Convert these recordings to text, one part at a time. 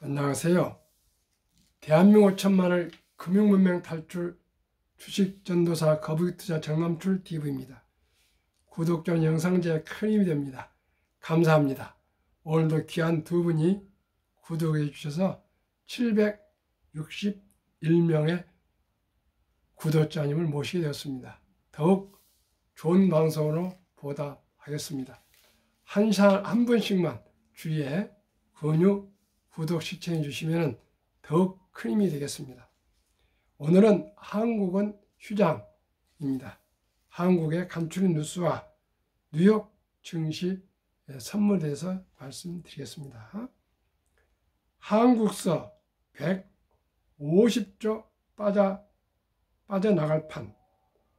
안녕하세요. 대한민국 천만을 금융문명 탈출 주식전도사 거북이투자 정남출 TV입니다. 구독 전 영상제에 큰 힘이 됩니다. 감사합니다. 오늘도 귀한 두 분이 구독해 주셔서 761명의 구독자님을 모시게 되었습니다. 더욱 좋은 방송으로 보답하겠습니다. 한 분씩만 주위에 권유, 구독 시청해 주시면 더욱 큰 힘이 되겠습니다. 오늘은 한국은 휴장입니다. 한국의 감추린 뉴스와 뉴욕 증시 선물에 대해서 말씀드리겠습니다. 한국서 150조 빠져나갈 판,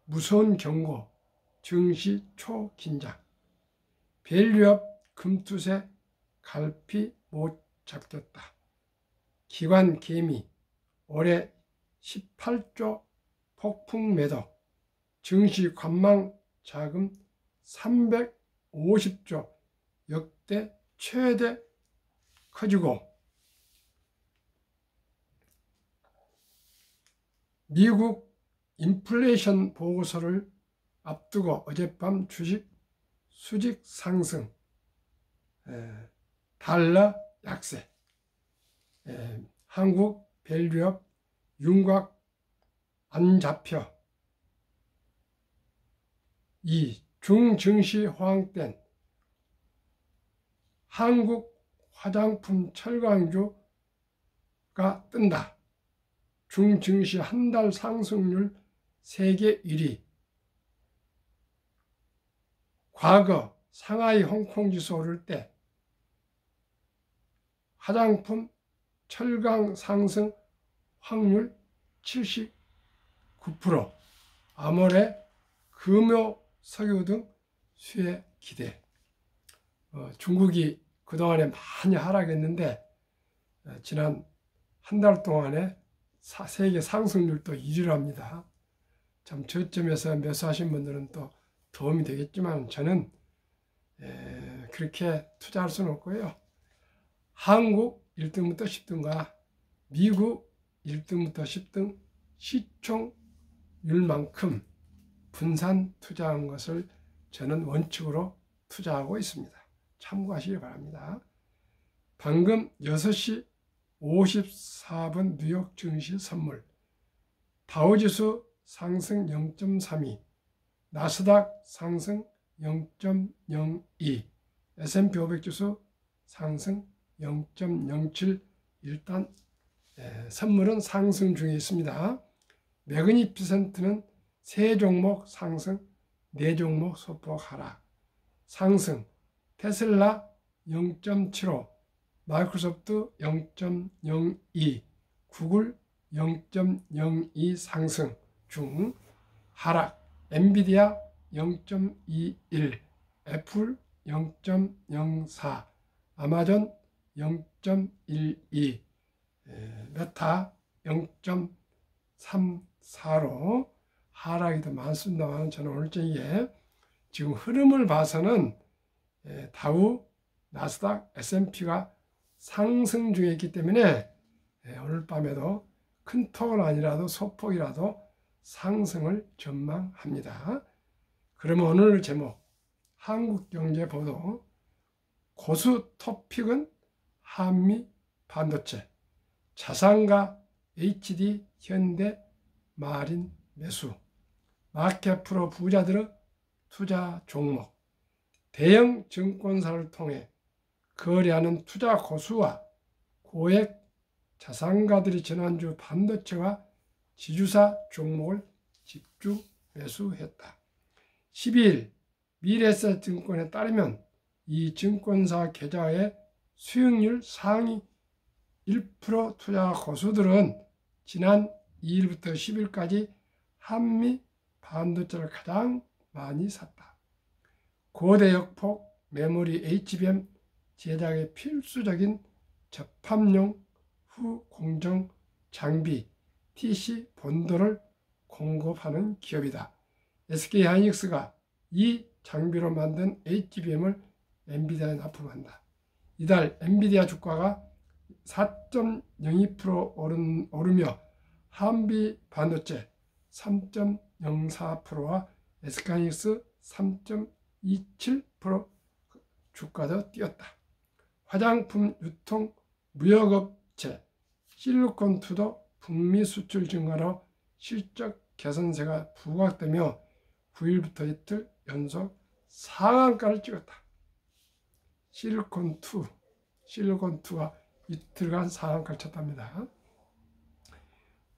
무서운 경고, 증시 초긴장, 밸류업 금투세 갈피 못 잡혔다. 기관 개미 올해 18조 폭풍 매도, 증시 관망 자금 350조 역대 최대 커지고, 미국 인플레이션 보고서를 앞두고 어젯밤 주식 수직 상승, 달러 약세, 한국 밸류업 윤곽 안 잡혀, 이 중증시 호황된 한국 화장품 철강주가 뜬다. 중증시 한 달 상승률 세계 1위. 과거 상하이 홍콩 지수 오를 때 화장품 철강 상승 확률 79%, 아모레, 금요, 석유 등 수혜 기대. 중국이 그동안에 많이 하락했는데 지난 한 달 동안에 세계 상승률도 1위를 합니다. 참 저점에서 매수하신 분들은 또 도움이 되겠지만 저는 그렇게 투자할 수는 없고요. 한국 1등부터 10등과 미국 1등부터 10등 시총률만큼 분산 투자한 것을 저는 원칙으로 투자하고 있습니다. 참고하시기 바랍니다. 방금 6시 54분 뉴욕 증시 선물, 다우지수 상승 0.32, 나스닥 상승 0.02, S&P 500 지수 상승 0.07. 일단 선물은 상승 중에 있습니다. 매그니피센트는 3종목 상승, 4종목 소폭 하락. 상승, 테슬라 0.75, 마이크로소프트 0.02, 구글 0.02 상승 중. 하락, 엔비디아 0.21, 애플 0.04, 아마존 0.12, 메타 0.34로 하락이 더 많습니다만 저는 오늘 저녁에 지금 흐름을 봐서는 다우, 나스닥, S&P가 상승 중에 있기 때문에 오늘 밤에도 큰 폭은 아니라도 소폭이라도 상승을 전망합니다. 그러면 오늘 제목, 한국경제보도, 고수 토픽은 한미 반도체, 자산가 HD 현대 마린 매수, 마켓프로 부자들의 투자 종목, 대형 증권사를 통해 거래하는 투자 고수와 고액 자산가들이 지난주 반도체와 지주사 종목을 집중 매수했다. 12일 미래에셋증권에 따르면 이 증권사 계좌의 수익률 상위 1% 투자 고수들은 지난 2일부터 10일까지 한미 반도체를 가장 많이 샀다. 고대역폭 메모리 HBM 제작에 필수적인 접합용 후공정 장비 TC 본도를 공급하는 기업이다. SK하이닉스가 이 장비로 만든 HBM을 엔비디아에 납품한다. 이달 엔비디아 주가가 4.02% 오르며 한비 반도체 3.04%와 SK하이닉스 3.27% 주가도 뛰었다. 화장품 유통 무역업체 실리콘투도 북미 수출 증가로 실적 개선세가 부각되며 9일부터 이틀 연속 상한가를 찍었다. 실리콘투가 이틀간 상한가를 쳤답니다.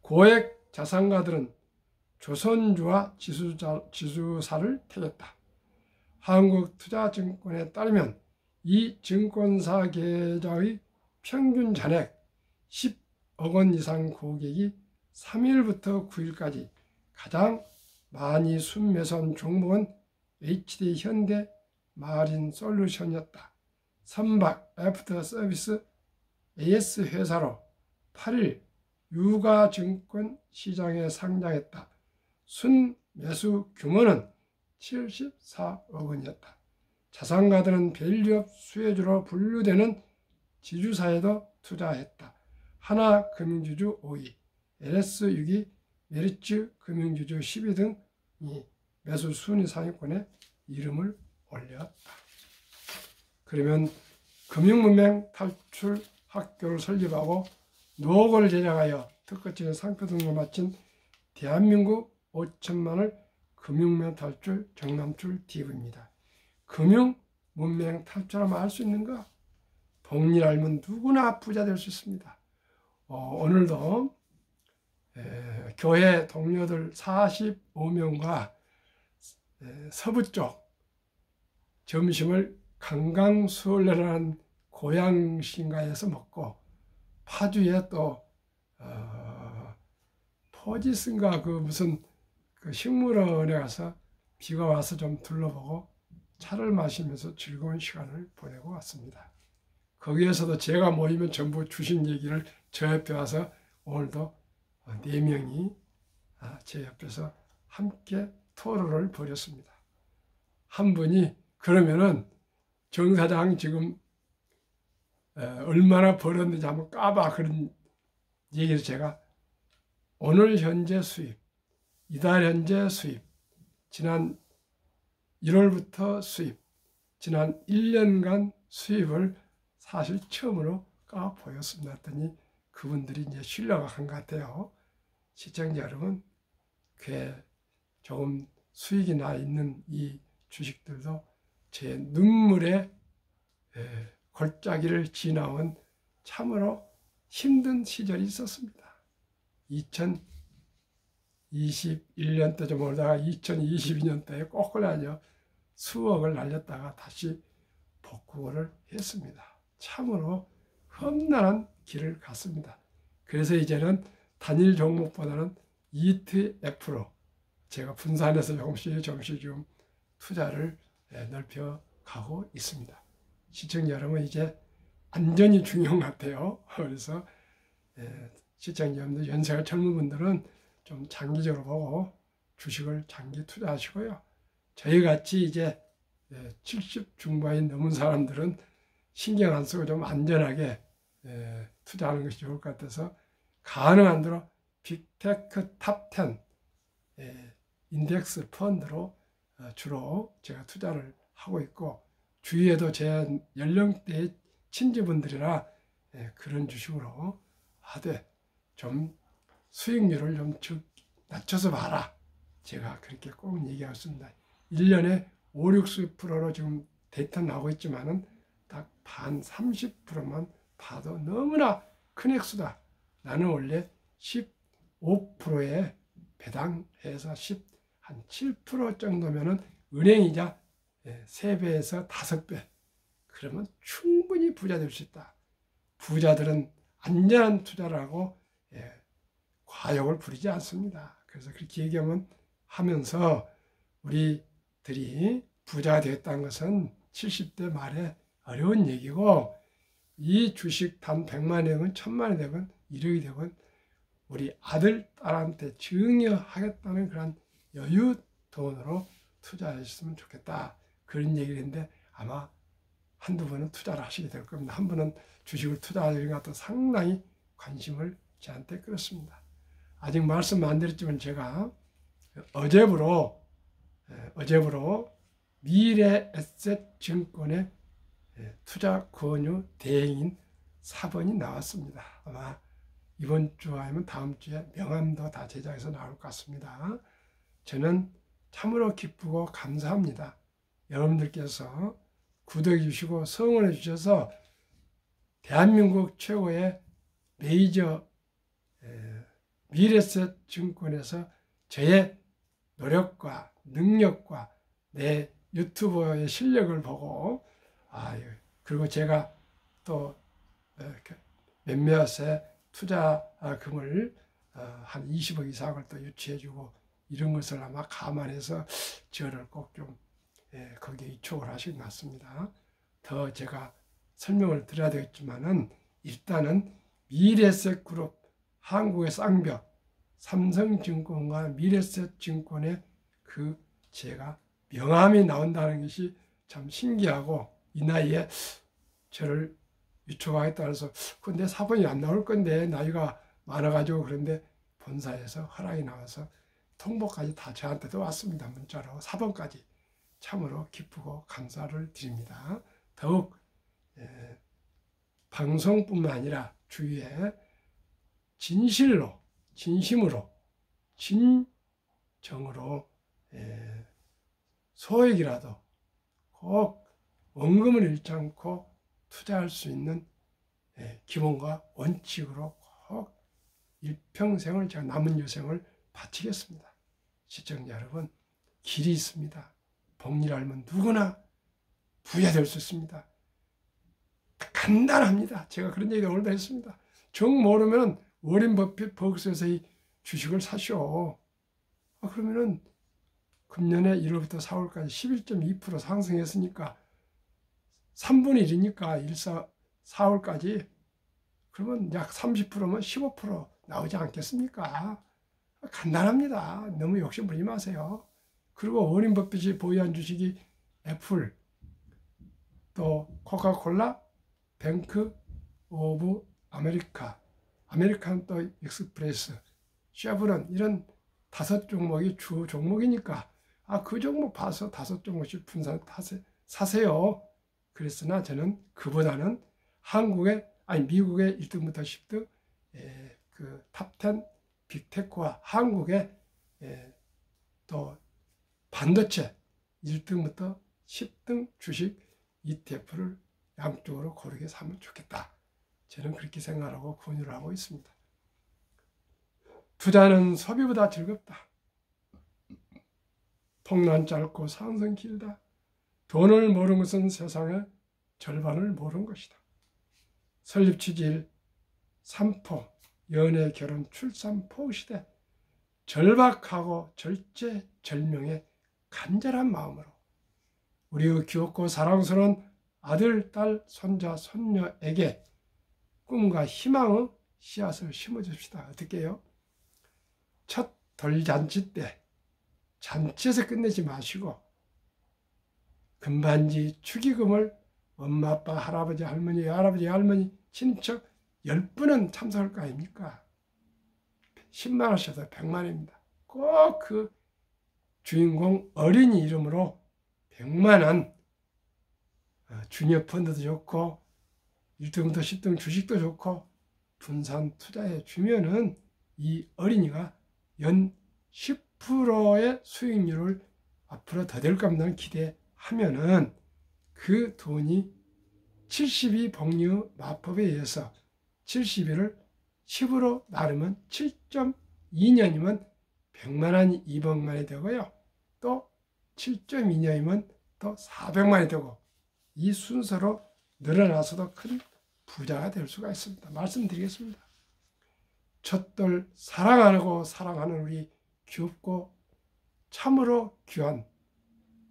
고액 자산가들은 조선주와 지주사를 태웠다. 한국투자증권에 따르면 이 증권사 계좌의 평균 잔액 10억 원 이상 고객이 3일부터 9일까지 가장 많이 순매수한 종목은 HD 현대 마린솔루션이었다. 선박 애프터서비스 AS 회사로 8일 유가증권 시장에 상장했다. 순매수 규모는 74억 원이었다. 자산가들은 밸류업 수혜주로 분류되는 지주사에도 투자했다. 하나금융지주 5위, LS 6위, 메리츠 금융지주 10위 등이 매수 순위 상위권에 이름을 올렸다. 그러면 금융문맹 탈출 학교를 설립하고 노고를 제작하여 특허증의 상표 등을 마친 대한민국 5천만을 금융문맹 탈출 정남출 TV입니다. 금융문맹 탈출하면 알 수 있는가? 복리를 알면 누구나 부자 될 수 있습니다. 오늘도 교회 동료들 45명과 서부 쪽 점심을 강강수월래라는 고향신가에서 먹고 파주에 또 포지슨가 그 무슨 그 식물원에 가서 비가 와서 좀 둘러보고 차를 마시면서 즐거운 시간을 보내고 왔습니다. 거기에서도 제가 모이면 전부 주신 얘기를 저 옆에 와서 오늘도 4명이 제 옆에서 함께 토론을 벌였습니다. 한 분이 그러면은 정 사장 지금 얼마나 벌었는지 한번 까봐 그런 얘기를 제가 오늘 현재 수입, 이달 현재 수입, 지난 1월부터 수입, 지난 1년간 수입을 사실 처음으로 까 보였습니다. 했더니 그분들이 이제 신뢰가 간 것 같아요. 시청자 여러분, 꽤 조금 수익이 나 있는 이 주식들도 제 눈물의 골짜기를 지나온 참으로 힘든 시절이 있었습니다. 2021년 때 좀 오르다가 2022년 때에 꼬꾸라져 수억을 날렸다가 다시 복구를 했습니다. 참으로 험난한 길을 갔습니다. 그래서 이제는 단일 종목보다는 ETF로 제가 분산해서 조금씩 좀 투자를 넓혀 가고 있습니다. 시청자 여러분, 이제 안전이 중요한 것 같아요. 그래서 시청자 여러분들, 연세가 젊은 분들은 좀 장기적으로 보고 주식을 장기 투자하시고요. 저희같이 이제 70 중반이 넘은 사람들은 신경 안 쓰고 좀 안전하게 투자하는 것이 좋을 것 같아서 가능한 대로 빅테크 탑10 인덱스 펀드로 주로 제가 투자를 하고 있고, 주위에도 제 연령대의 친지분들이라 그런 주식으로 하되 좀 수익률을 좀 낮춰서 봐라. 제가 그렇게 꼭 얘기하겠습니다. 1년에 5, 60%로 지금 데이터 나오고 있지만은 딱 반 30%만 봐도 너무나 큰 액수다. 나는 원래 15%에 배당해서 한 7% 정도면은 은행이자 3배에서 5배. 그러면 충분히 부자 될 수 있다. 부자들은 안전한 투자를 하고 과욕을 부리지 않습니다. 그래서 그렇게 하면서 우리들이 부자가 되었다는 것은 70대 말에 어려운 얘기고, 이 주식 단 100만 원이건 1000만 원 되건 1억이 되건 우리 아들, 딸한테 증여하겠다는 그런 여유 돈으로 투자하셨으면 좋겠다. 그런 얘기를 했는데 아마 한두 번은 투자를 하시게 될 겁니다. 한 번은 주식을 투자하는 것도 상당히 관심을 저한테 끌었습니다. 아직 말씀 안 드렸지만 제가 어제부로 미래에셋증권의 투자 권유 대행인 4번이 나왔습니다. 아마 이번 주 아니면 다음 주에 명함도 다 제작해서 나올 것 같습니다. 저는 참으로 기쁘고 감사합니다. 여러분들께서 구독해 주시고 성원해 주셔서 대한민국 최고의 메이저 미래에셋증권에서 저의 노력과 능력과 내 유튜버의 실력을 보고 그리고 제가 또 몇몇의 투자금을 한 20억 이상을 또 유치해주고 이런 것을 아마 감안해서 저를 꼭 좀 거기에 이촉을 하신 것 같습니다. 더 제가 설명을 드려야 되겠지만은 일단은 미래에셋그룹, 한국의 쌍벽, 삼성증권과 미래에셋증권의 그 제가 명함이 나온다는 것이 참 신기하고 이 나이에 저를 유촉하겠다 해서 근데 4번이 안 나올 건데 나이가 많아가지고 그런데 본사에서 허락이 나와서 통보까지 다 저한테도 왔습니다. 문자로 4번까지 참으로 기쁘고 감사를 드립니다. 더욱 방송뿐만 아니라 주위에 진실로 진심으로 진정으로 소액이라도 꼭 원금을 잃지 않고 투자할 수 있는 기본과 원칙으로 꼭 일평생을 제가 남은 여생을 바치겠습니다. 시청자 여러분, 길이 있습니다. 복리를 알면 누구나 부자 될 수 있습니다. 간단합니다. 제가 그런 얘기 오늘도 했습니다. 정 모르면 워렌 버핏 버크셔에서 이 주식을 사시오. 그러면은 금년에 1월부터 4월까지 11.2% 상승했으니까 3분의 1이니까 4월까지 그러면 약 30%면 15% 나오지 않겠습니까? 간단합니다. 너무 욕심 부리지 마세요. 그리고 워렌 버핏이 보유한 주식이 애플, 또 코카콜라, 뱅크 오브 아메리카, 아메리칸 또 익스프레스, 쉐브론 이런 5종목이 주 종목이니까 그 종목 봐서 5종목씩 분산 사세요. 그랬으나 저는 그보다는 미국의 1등부터 10등 그 탑10 빅테크와 한국의 또 반도체 1등부터 10등 주식 ETF를 양쪽으로 고르게 사면 좋겠다. 저는 그렇게 생각하고 권유를 하고 있습니다. 투자는 소비보다 즐겁다. 통난 짧고 상승 길다. 돈을 모르는 것은 세상의 절반을 모르는 것이다. 설립 취지일 삼포, 연애, 결혼, 출산, 포시대 절박하고 절제절명의 간절한 마음으로 우리의 귀엽고 사랑스러운 아들, 딸, 손자, 손녀에게 꿈과 희망의 씨앗을 심어줍시다. 어떻게 해요? 첫 돌잔치 때 잔치에서 끝내지 마시고 금반지, 축의금을 엄마, 아빠, 할아버지, 할머니, 친척 10분은 참석할 거 아닙니까? 10만 원씩도 100만 원입니다. 꼭 그 주인공 어린이 이름으로 100만 원 주니어 펀드도 좋고 1등부터 10등 주식도 좋고 분산 투자해 주면은 이 어린이가 연 10%의 수익률을 앞으로 더 될 겁니다. 기대하면은 그 돈이 72 복리 마법에 의해서 70일을 10으로 나누면 7.2년이면 100만 원이 200만 원이 되고요. 또 7.2년이면 또 400만 원이 되고 이 순서로 늘어나서도 큰 부자가 될 수가 있습니다. 말씀드리겠습니다. 첫돌 사랑하는 우리 귀엽고 참으로 귀한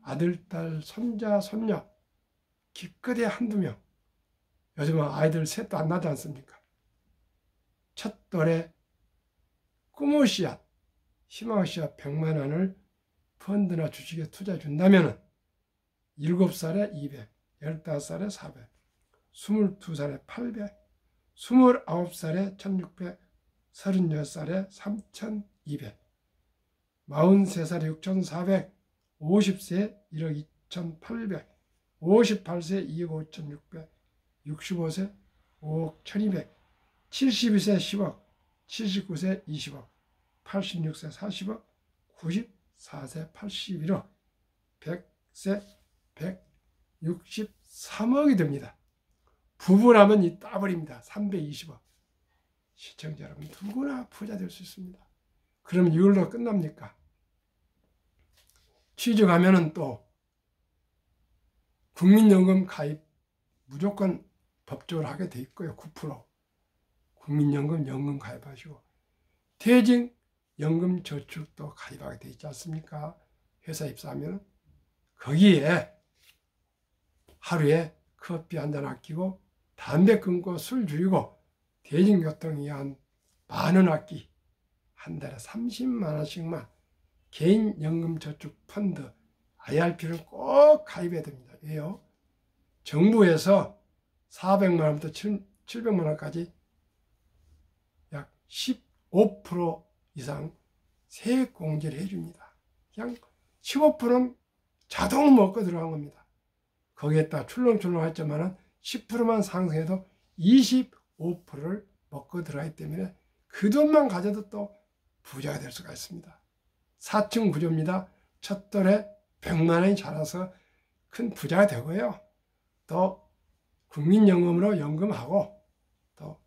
아들, 딸, 손자, 손녀 기껏해 한두 명. 요즘은 아이들 셋도 안 나지 않습니까? 첫돌에 꿈의 씨앗, 희망의 씨앗 100만 원을 펀드나 주식에 투자해 준다면 7살에 200, 15살에 400, 22살에 800, 29살에 1600, 36살에 3200, 43살에 6400, 50세에 1억 2800, 58세에 2억 5600, 65세 5억 1200, 72세 10억, 79세 20억, 86세 40억, 94세 81억, 100세 163억이 됩니다. 부부라면 이 따블입니다. 320억. 시청자 여러분, 누구나 부자 될 수 있습니다. 그럼 이걸로 끝납니까? 취직하면은 또 국민연금 가입 무조건 법적으로 하게 돼 있고요. 9%. 국민연금, 연금 가입하시고 퇴직연금 저축도 가입하게 돼 있지 않습니까? 회사 입사하면 거기에 하루에 커피 한 잔 아끼고 담배 끊고 술 줄이고 대중교통에 한 10,000원 아끼 한 달에 30만 원씩만 개인연금저축펀드 IRP를 꼭 가입해야 됩니다. 왜요? 정부에서 400만 원부터 700만 원까지 약 15% 이상 세액 공제를 해줍니다. 그냥 15%는 자동 먹고 들어간 겁니다. 거기에다 출렁출렁 했지만 10%만 상승해도 25%를 먹고 들어가기 때문에 그 돈만 가져도 또 부자가 될 수가 있습니다. 4층 구조입니다. 첫 돌에 100만 원이 자라서 큰 부자가 되고요. 또 국민연금으로 연금하고 또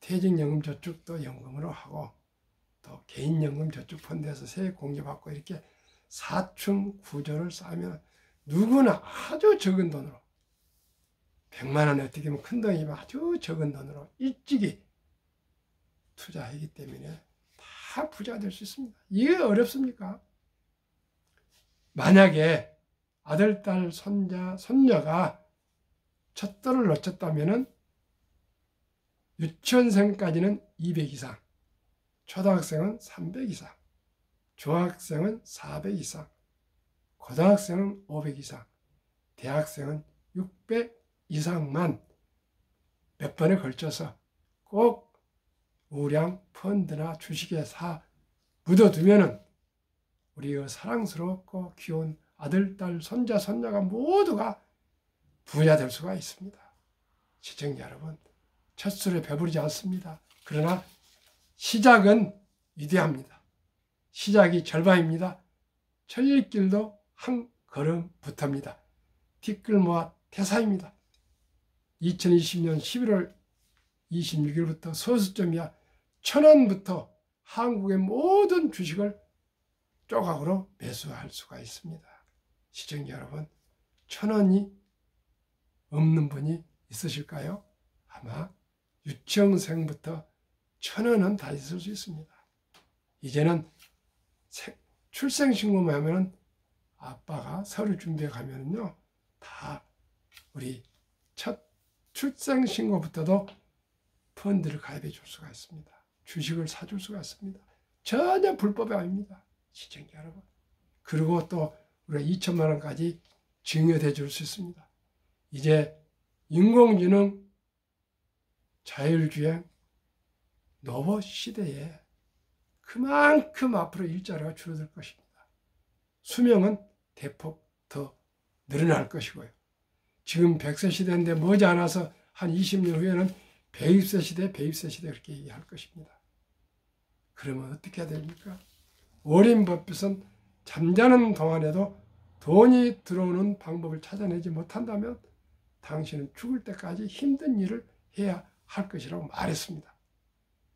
퇴직연금 저축도 연금으로 하고 또 개인연금 저축펀드에서 세액 공제받고 이렇게 4층 구조를 쌓으면 누구나 아주 적은 돈으로 100만 원 어떻게 보면 큰 돈이지만 아주 적은 돈으로 일찍이 투자하기 때문에 다 부자가 될 수 있습니다. 이게 어렵습니까? 만약에 아들, 딸, 손자, 손녀가 첫 돌을 놓쳤다면 유치원생까지는 200 이상, 초등학생은 300 이상, 중학생은 400 이상, 고등학생은 500 이상, 대학생은 600 이상만 몇 번에 걸쳐서 꼭 우량 펀드나 주식에 묻어두면은 우리 사랑스럽고 귀여운 아들, 딸, 손자, 손녀가 모두가 부자 될 수가 있습니다. 시청자 여러분, 첫 술에 배부르지 않습니다. 그러나 시작은 위대합니다. 시작이 절반입니다. 천리길도 한 걸음부터입니다. 뒷글모아 태사입니다. 2020년 11월 26일부터 소수점이야 1,000원부터 한국의 모든 주식을 조각으로 매수할 수가 있습니다. 시청자 여러분, 1,000원이 없는 분이 있으실까요? 아마 유치원생부터 1,000원은 다 있을 수 있습니다. 이제는 출생신고만 하면 아빠가 서류 준비해 가면은요, 다 우리 첫 출생신고부터도 펀드를 가입해 줄 수가 있습니다. 주식을 사줄 수가 있습니다. 전혀 불법이 아닙니다. 시청자 여러분. 그리고 또 우리가 2천만 원까지 증여해 줄 수 있습니다. 이제 인공지능, 자율주행, 로봇 시대에 그만큼 앞으로 일자리가 줄어들 것입니다. 수명은 대폭 더 늘어날 것이고요. 지금 100세 시대인데 머지않아서 한 20년 후에는 120세 시대, 120세 시대 그렇게 얘기할 것입니다. 그러면 어떻게 해야 됩니까? 워렌 버핏은 잠자는 동안에도 돈이 들어오는 방법을 찾아내지 못한다면 당신은 죽을 때까지 힘든 일을 해야 할 것이라고 말했습니다.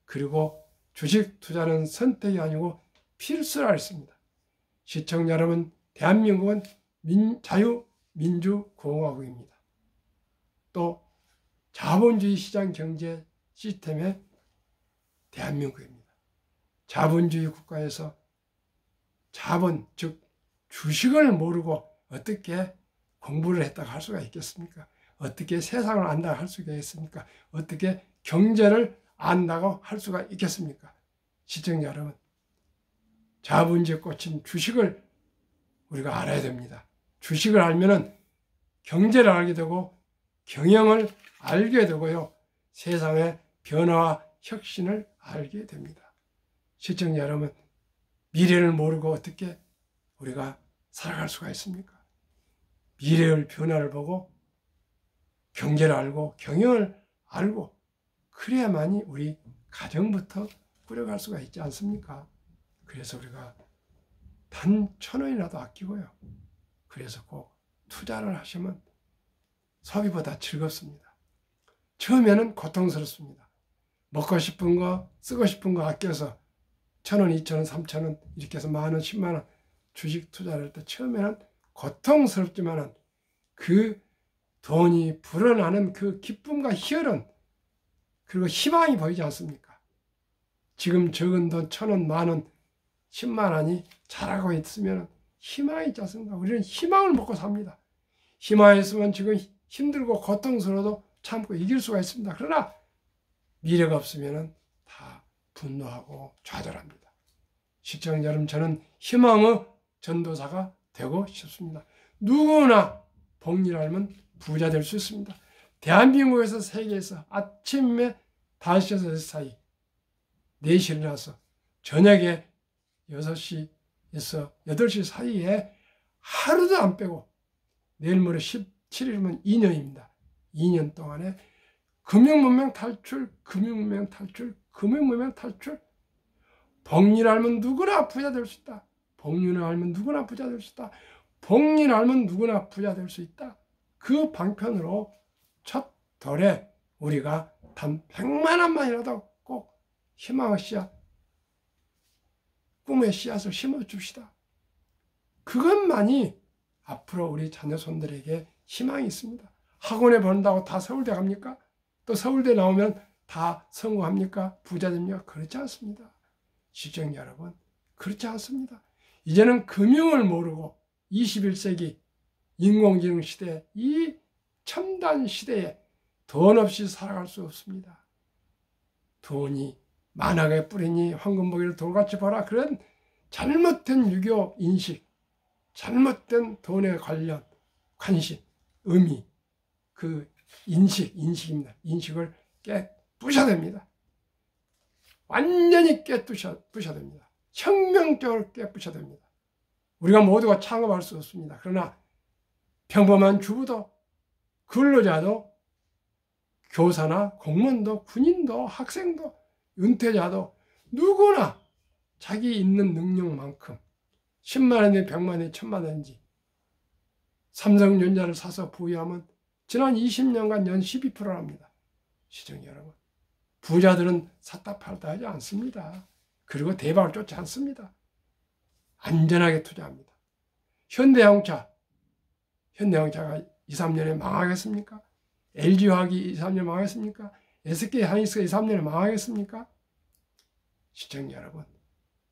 그리고 주식 투자는 선택이 아니고 필수라 했습니다. 시청자 여러분, 대한민국은 자유민주공화국입니다. 또 자본주의 시장 경제 시스템의 대한민국입니다. 자본주의 국가에서 자본, 즉 주식을 모르고 어떻게 공부를 했다고 할 수가 있겠습니까? 어떻게 세상을 안다고 할 수가 있겠습니까? 어떻게 경제를 안다고 할 수가 있겠습니까? 시청자 여러분, 자본주의에 꽂힌 주식을 우리가 알아야 됩니다. 주식을 알면은 경제를 알게 되고 경영을 알게 되고요. 세상의 변화와 혁신을 알게 됩니다. 시청자 여러분, 미래를 모르고 어떻게 우리가 살아갈 수가 있습니까? 미래의 변화를 보고 경제를 알고 경영을 알고 그래야만이 우리 가정부터 꾸려갈 수가 있지 않습니까? 그래서 우리가 단 1,000원이라도 아끼고요. 그래서 꼭 투자를 하시면 소비보다 즐겁습니다. 처음에는 고통스럽습니다. 먹고 싶은 거, 쓰고 싶은 거 아껴서 1,000원, 2,000원, 3,000원 이렇게 해서 만원, 10만원 주식 투자를 할 때 처음에는 고통스럽지만은 그 돈이 불어나는 그 기쁨과 희열은 그리고 희망이 보이지 않습니까? 지금 적은 돈 1,000원, 만원, 10만원이 자라고 있으면 희망이 있지 않습니까? 우리는 희망을 먹고 삽니다. 희망이 있으면 지금 힘들고 고통스러워도 참고 이길 수가 있습니다. 그러나 미래가 없으면 다 분노하고 좌절합니다. 시청자 여러분, 저는 희망의 전도사가 되고 싶습니다. 누구나 복리를 알면 부자 될 수 있습니다. 대한민국에서 세계에서 아침에 5시에서 6시 사이 4시에 일어나서 저녁에 6시에서 8시 사이에 하루도 안 빼고 내일 모레 17일이면 2년입니다. 2년 동안에 금융문명 탈출, 금융문명 탈출, 금융문명 탈출. 복리를 알면 누구나 부자 될 수 있다. 복리를 알면 누구나 부자 될 수 있다. 복리를 알면 누구나 부자 될 수 있다. 그 방편으로 첫 돌에 우리가 단 100만 원만이라도 꼭 희망의 씨앗, 꿈의 씨앗을 심어줍시다. 그것만이 앞으로 우리 자녀손들에게 희망이 있습니다. 학원에 보낸다고 다 서울대 갑니까? 또 서울대 나오면 다 성공합니까? 부자 됩니까? 그렇지 않습니다. 시청자 여러분, 그렇지 않습니다. 이제는 금융을 모르고 21세기 인공지능 시대, 이 첨단 시대에 돈 없이 살아갈 수 없습니다. 돈이 만학에 뿌리니 황금보기를 돌같이 벌라, 그런 잘못된 유교 인식, 잘못된 돈에 관련 관심, 의미, 그 인식입니다. 인식을 깨부셔야 됩니다. 완전히 깨부셔야 됩니다. 혁명적으로 깨부셔야 됩니다. 우리가 모두가 창업할 수 없습니다. 그러나 평범한 주부도, 근로자도, 교사나 공무원도, 군인도, 학생도, 은퇴자도 누구나 자기 있는 능력만큼 10만 원이 100만 원이 1000만 원인지 삼성전자를 사서 보유하면 지난 20년간 연 12%랍니다. 시청자 여러분, 부자들은 샀다 팔다 하지 않습니다. 그리고 대박을 쫓지 않습니다. 안전하게 투자합니다. 현대자동차가 2, 3년에 망하겠습니까? LG화학이 2, 3년 망하겠습니까? SK하이닉스가 2, 3년에 망하겠습니까? 시청자 여러분,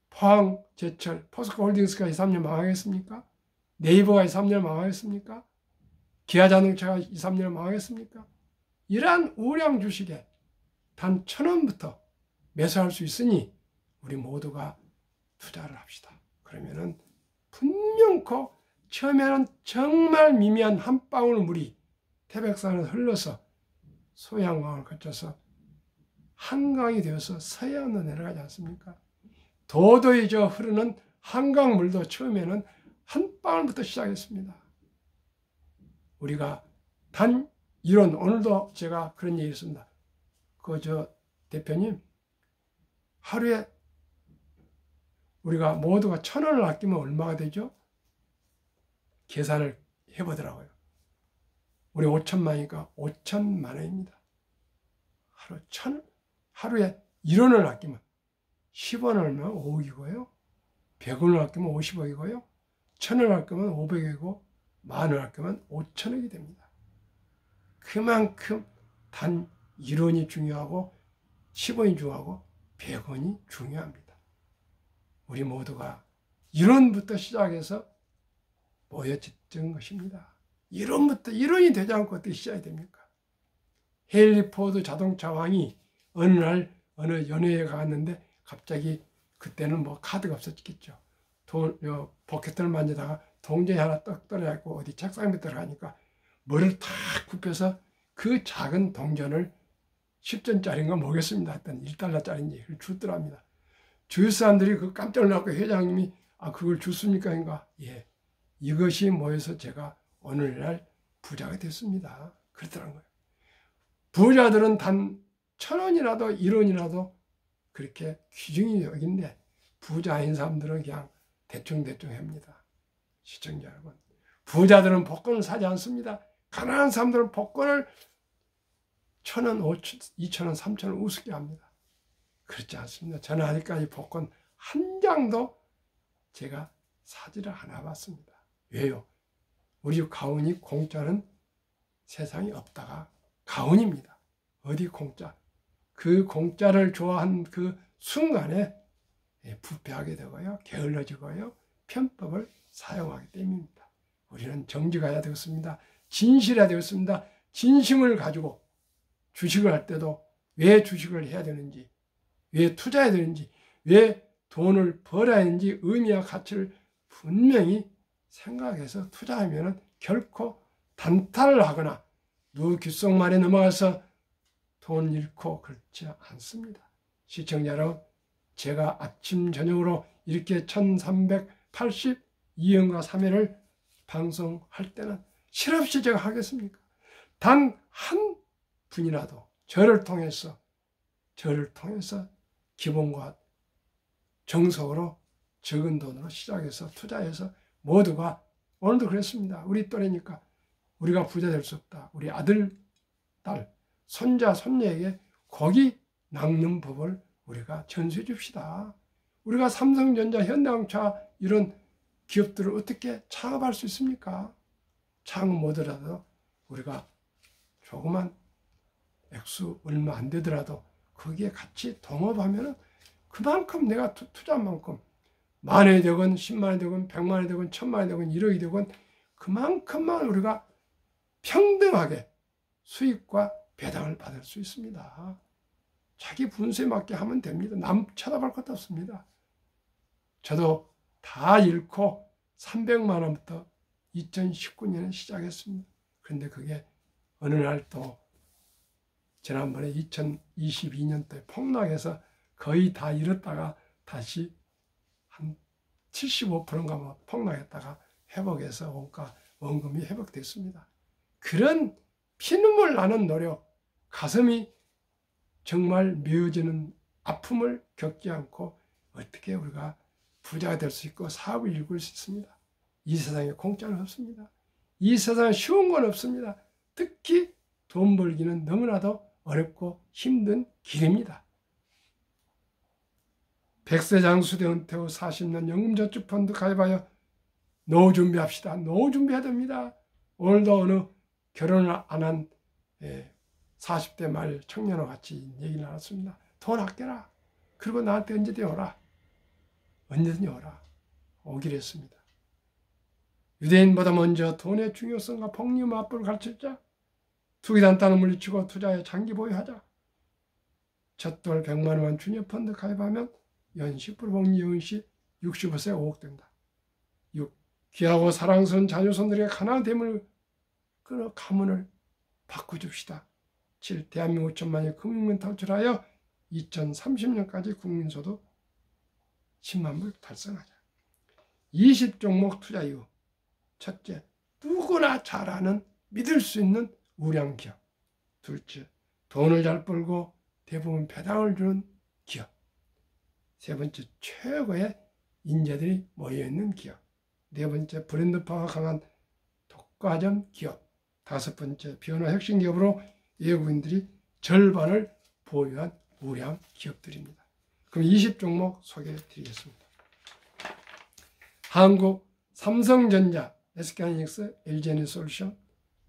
포항제철, 포스코홀딩스가 2, 3년 망하겠습니까? 네이버가 2, 3년 망하겠습니까? 기아자동차가 2, 3년 망하겠습니까? 이러한 우량 주식에 단 1,000원부터 매수할 수 있으니 우리 모두가 투자를 합시다. 그러면은 분명코 처음에는 정말 미미한 한 방울 물이 태백산을 흘러서 소양강을 거쳐서 한강이 되어서 서해안으로 내려가지 않습니까? 도도히 저 흐르는 한강물도 처음에는 한 방울부터 시작했습니다. 우리가 단 이론, 오늘도 제가 그런 얘기 했습니다. 대표님, 하루에 우리가 모두가 1,000원을 아끼면 얼마가 되죠? 계산을 해보더라고요. 우리 5천만이니까 5천만 원입니다. 하루에 1원을 아끼면 10원을 하면 5억이고요. 100원을 아끼면 50억이고요. 1,000원을 아끼면 500억이고, 만원을 아끼면 5천억이 됩니다. 그만큼 단 1원이 중요하고 10원이 중요하고 100원이 중요합니다. 우리 모두가 1원부터 시작해서 모여짓는 것입니다. 1원이 되지 않고 어떻게 시작이 됩니까? 헨리 포드 자동차 왕이 어느 날 어느 연회에 갔는데 갑자기 그때는 뭐 카드가 없었겠죠. 포켓을 만지다가 동전이 하나 떡 떨어져 있고 어디 책상 밑에 들어가니까 머리를 탁 굽혀서 그 작은 동전을 10전짜리인가 뭐겠습니다 했더니 1달러짜리인지 그걸 줬더랍니다. 주위 사람들이 그 깜짝 놀랐고 회장님이 그걸 줬습니까? 인가? 예. 이것이 모여서 제가 오늘날 부자가 됐습니다. 그렇더란 거예요. 부자들은 단 1,000원이라도 1원이라도 그렇게 귀중히 여긴데 부자 아닌 사람들은 그냥 대충 합니다. 시청자 여러분. 부자들은 복권을 사지 않습니다. 가난한 사람들은 복권을 1,000원, 5,000원, 2,000원, 3,000원 우습게 합니다. 그렇지 않습니다. 저는 아직까지 복권 한 장도 제가 사지를 않아봤습니다. 왜요? 우리 가훈이 공짜는 세상에 없다가 가훈입니다. 어디 공짜? 그 공짜를 좋아한 그 순간에 부패하게 되고요. 게을러지고요. 편법을 사용하기 때문입니다. 우리는 정직해야 되겠습니다. 진실해야 되겠습니다. 진심을 가지고 주식을 할 때도 왜 주식을 해야 되는지, 왜 투자해야 되는지, 왜 돈을 벌어야 하는지 의미와 가치를 분명히 생각해서 투자하면 결코 단타를 하거나 누구 귓속말에 넘어가서 돈 잃고 그렇지 않습니다. 시청자 여러분, 제가 아침 저녁으로 이렇게 1382회인가 3회를 방송할 때는 실없이 제가 하겠습니까? 단 한 분이라도 저를 통해서 기본과 정석으로 적은 돈으로 시작해서 투자해서 모두가 오늘도 그랬습니다. 우리 또래니까 우리가 부자 될 수 없다. 우리 아들, 딸, 손자, 손녀에게 고기 낚는 법을 우리가 전수해 줍시다. 우리가 삼성전자, 현대자동차 이런 기업들을 어떻게 창업할 수 있습니까? 창업 못하더라도 우리가 조그만 액수 얼마 안 되더라도 거기에 같이 동업하면 그만큼 내가 투자한 만큼 만원이 되건 10만원이 되건 100만원이 되건 1000만원이 되건 1억이 되건 그만큼만 우리가 평등하게 수익과 배당을 받을 수 있습니다. 자기 분수에 맞게 하면 됩니다. 남 쳐다볼 것도 없습니다. 저도 다 잃고 300만원부터 2019년에 시작했습니다. 그런데 그게 어느 날 또 지난번에 2022년도에 폭락해서 거의 다 잃었다가 다시 한 75%인가 뭐 폭락했다가 회복해서 원가 원금이 회복됐습니다. 그런 피눈물 나는 노력, 가슴이 정말 메어지는 아픔을 겪지 않고 어떻게 우리가 부자가 될 수 있고 사업을 일굴 수 있습니다. 이 세상에 공짜는 없습니다. 이 세상에 쉬운 건 없습니다. 특히 돈 벌기는 너무나도 어렵고 힘든 길입니다. 100세 장수대 은퇴 후 40년 연금저축펀드 가입하여 노후 준비합시다. 노후 준비해야 됩니다. 오늘도 어느 결혼을 안 한 40대 말 청년과 같이 얘기 나눴습니다. 돈 아껴라. 그리고 나한테 언제든지 오라. 언제든지 오라. 오기로 했습니다. 유대인보다 먼저 돈의 중요성과 복리 맞불을 가르쳤자. 투기단단을 물리치고 투자에 장기 보유하자. 첫돌 100만 원만 주녀펀드 가입하면 연 10% 복리 연시 65세 5억 된다. 6. 귀하고 사랑스러운 자녀손들에게 가난한 됨을 끊어 가문을 바꿔줍시다. 7. 대한민국 5천만의 금융문 탈출하여 2030년까지 국민소득 10만 불 달성하자. 20종목 투자 이후 첫째, 누구나 잘 아는 믿을 수 있는 우량 기업. 둘째, 돈을 잘 벌고 대부분 배당을 주는 기업. 세 번째, 최고의 인재들이 모여있는 기업. 네 번째, 브랜드파가 강한 독과점 기업. 다섯 번째, 변화 혁신 기업으로 외국인들이 절반을 보유한 우량 기업들입니다. 그럼 20종목 소개해 드리겠습니다. 한국 삼성전자, SK하이닉스, LG에너지솔루션,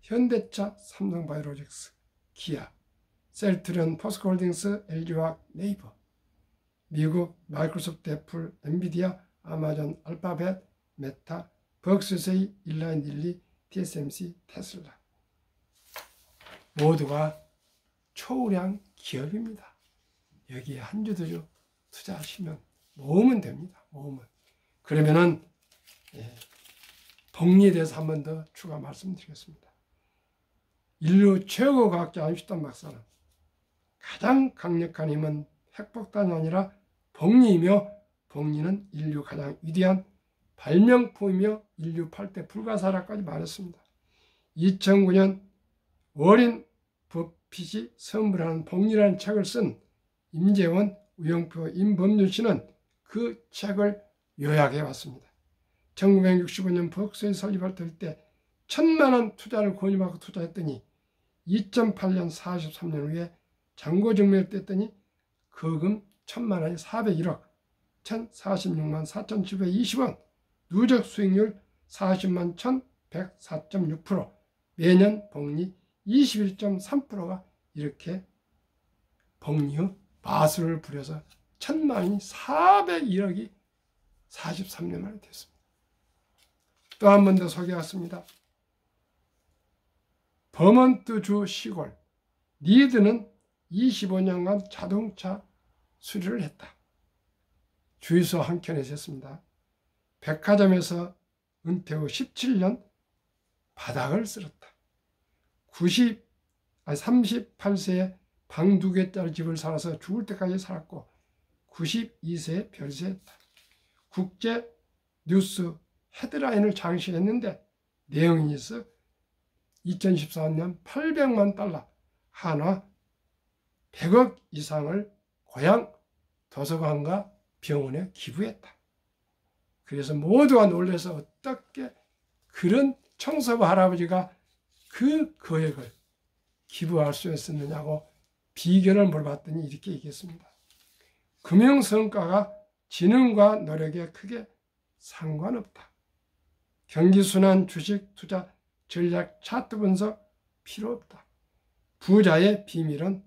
현대차, 삼성바이오로직스, 기아, 셀트리온, 포스코홀딩스, LG화학, 네이버, 미국 마이크로소프트, 애플, 엔비디아, 아마존, 알파벳, 메타, 버크셔세이, 일라인 릴리, TSMC, 테슬라 모두가 초우량 기업입니다. 여기에 한 주 두 주 투자하시면 모으면 됩니다. 모으면. 그러면은 복리에 대해서 한 번 더 추가 말씀드리겠습니다. 인류 최고 과학자 아인슈타인 박사는 가장 강력한 힘은 핵폭탄이 아니라 복리이며 복리는 인류 가장 위대한 발명품이며 인류 8대 불가사라까지 말했습니다. 2009년 워린 버핏이 선물하는 복리라는 책을 쓴 임재원, 우영표, 임범준 씨는 그 책을 요약해 왔습니다. 1965년 버크셔에 설립할 때 1,000만 원 투자를 권유받고 투자했더니 2008년 43년 후에 잔고증명을 뗐더니 거금 1,000만 원이 401억 1,046만 4,720원, 누적 수익률 40만 1,104.6%, 매년 복리 21.3%가 이렇게 복리의 마술을 부려서 1,000만 원이 401억이 43년 만에 됐습니다. 또 한 번 더 소개하겠습니다. 버먼트주 시골 리드는 25년간 자동차 수리를 했다. 주유소 한 켠에 있었습니다. 백화점에서 은퇴 후 17년 바닥을 쓸었다. 38세에 방 2개짜리 집을 살아서 죽을 때까지 살았고 92세에 별세했다. 국제 뉴스 헤드라인을 장식했는데 내용이 있어 2014년 800만 달러 한화 100억 이상을 고향 도서관과 병원에 기부했다. 그래서 모두가 놀라서 어떻게 그런 청소부 할아버지가 그 거액을 기부할 수 있었느냐고 비결을 물어봤더니 이렇게 얘기했습니다. 금융성과가 지능과 노력에 크게 상관없다. 경기순환 주식 투자 전략 차트 분석 필요 없다. 부자의 비밀은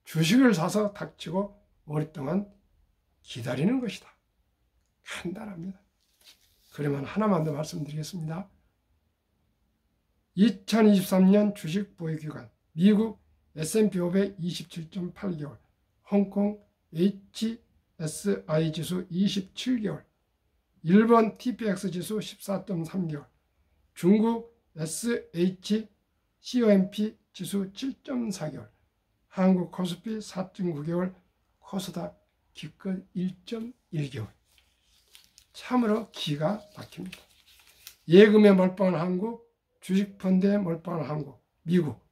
주식을 사서 닥치고 오랫동안 기다리는 것이다. 간단합니다. 그러면 하나만 더 말씀드리겠습니다. 2023년 주식 보유기간 미국 S&P 500 27.8개월, 홍콩 HSI 지수 27개월, 일본 TPX 지수 14.3개월, 중국 SHCOMP 지수 7.4개월, 한국 코스피 4.9개월, 코스닥 기껏 1.1개월. 참으로 기가 막힙니다. 예금에 몰빵한 한국, 주식펀드에 몰빵한 한국, 미국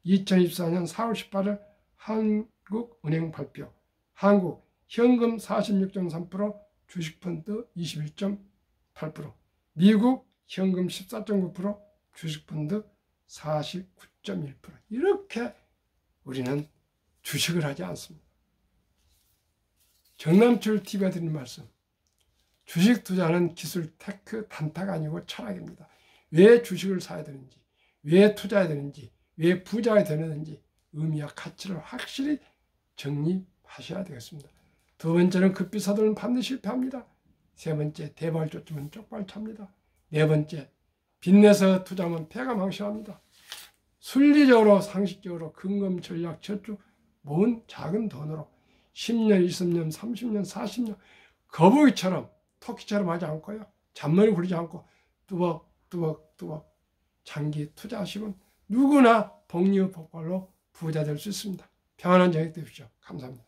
2024년 4월 18일 한국은행 발표. 한국 현금 46.3%, 주식펀드 21.8%, 미국 현금 14.9%, 주식펀드 49.1%. 이렇게 우리는 주식을 하지 않습니다. 정남철 TV가 드리는 말씀. 주식 투자는 기술, 테크, 단타가 아니고 철학입니다. 왜 주식을 사야 되는지, 왜 투자해야 되는지, 왜 부자가 되는지 의미와 가치를 확실히 정립하셔야 되겠습니다. 두 번째는 급비 서두르면 반드시 실패합니다. 세 번째, 대박을 쫓으면 쪽발찹니다. 네 번째, 빚내서 투자하면 패가 망신합니다. 순리적으로 상식적으로 근검 전략 저축 모은 작은 돈으로 10년, 20년, 30년, 40년 거북이처럼 토끼처럼 하지 않고요. 잔머리 굴리지 않고 뚜벅뚜벅 장기 투자하시면 누구나 복리의 복발로 부자 될 수 있습니다. 평안한 저녁 되십시오. 감사합니다.